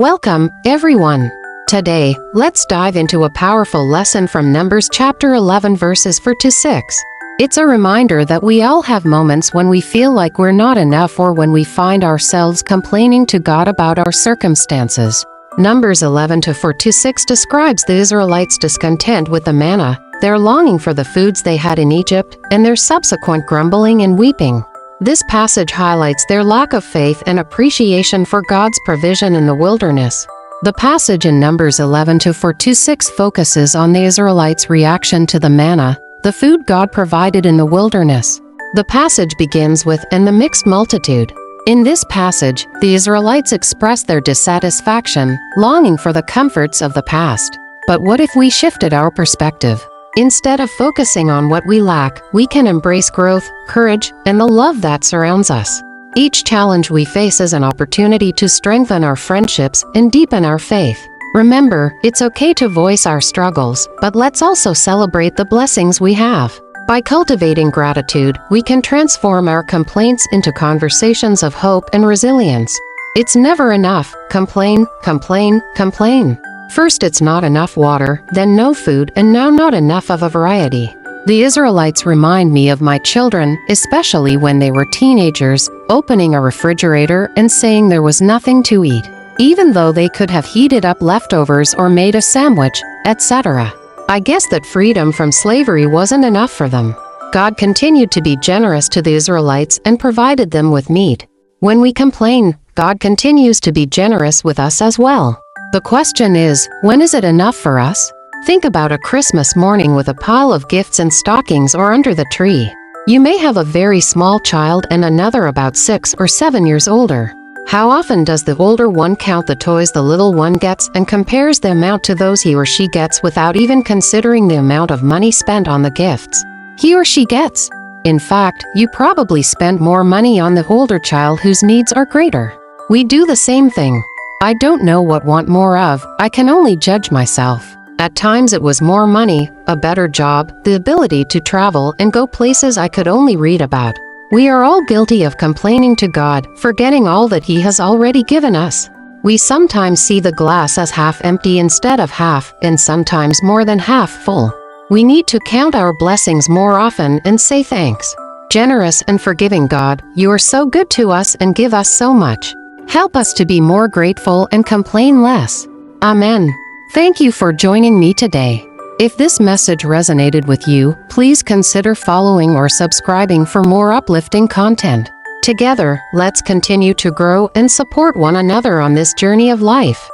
Welcome, everyone. Today, let's dive into a powerful lesson from Numbers chapter 11 verses 4 to 6. It's a reminder that we all have moments when we feel like we're not enough or when we find ourselves complaining to God about our circumstances. Numbers 11 to 4 to 6 describes the Israelites' discontent with the manna, their longing for the foods they had in Egypt, and their subsequent grumbling and weeping. This passage highlights their lack of faith and appreciation for God's provision in the wilderness. The passage in Numbers 11 to 4 to 6 focuses on the Israelites' reaction to the manna, the food God provided in the wilderness. The passage begins with, "And the mixed multitude." In this passage, the Israelites express their dissatisfaction, longing for the comforts of the past. But what if we shifted our perspective? Instead of focusing on what we lack, we can embrace growth, courage, and the love that surrounds us. Each challenge we face is an opportunity to strengthen our friendships and deepen our faith. Remember, it's okay to voice our struggles, but let's also celebrate the blessings we have. By cultivating gratitude, we can transform our complaints into conversations of hope and resilience. It's never enough. Complain, complain, complain. First it's not enough water, then no food, and now not enough of a variety. The Israelites remind me of my children, especially when they were teenagers, opening a refrigerator and saying there was nothing to eat, even though they could have heated up leftovers or made a sandwich, etc. I guess that freedom from slavery wasn't enough for them. God continued to be generous to the Israelites and provided them with meat. When we complain, God continues to be generous with us as well. The question is, when is it enough for us? Think about a Christmas morning with a pile of gifts and stockings or under the tree. You may have a very small child and another about 6 or 7 years older. How often does the older one count the toys the little one gets and compares the amount to those he or she gets without even considering the amount of money spent on the gifts he or she gets? In fact, you probably spend more money on the older child whose needs are greater. We do the same thing. I don't know what want more of, I can only judge myself. At times it was more money, a better job, the ability to travel and go places I could only read about. We are all guilty of complaining to God, forgetting all that He has already given us. We sometimes see the glass as half empty instead of half, and sometimes more than half full. We need to count our blessings more often and say thanks. Generous and forgiving God, you are so good to us and give us so much. Help us to be more grateful and complain less. Amen. Thank you for joining me today. If this message resonated with you, please consider following or subscribing for more uplifting content. Together, let's continue to grow and support one another on this journey of life.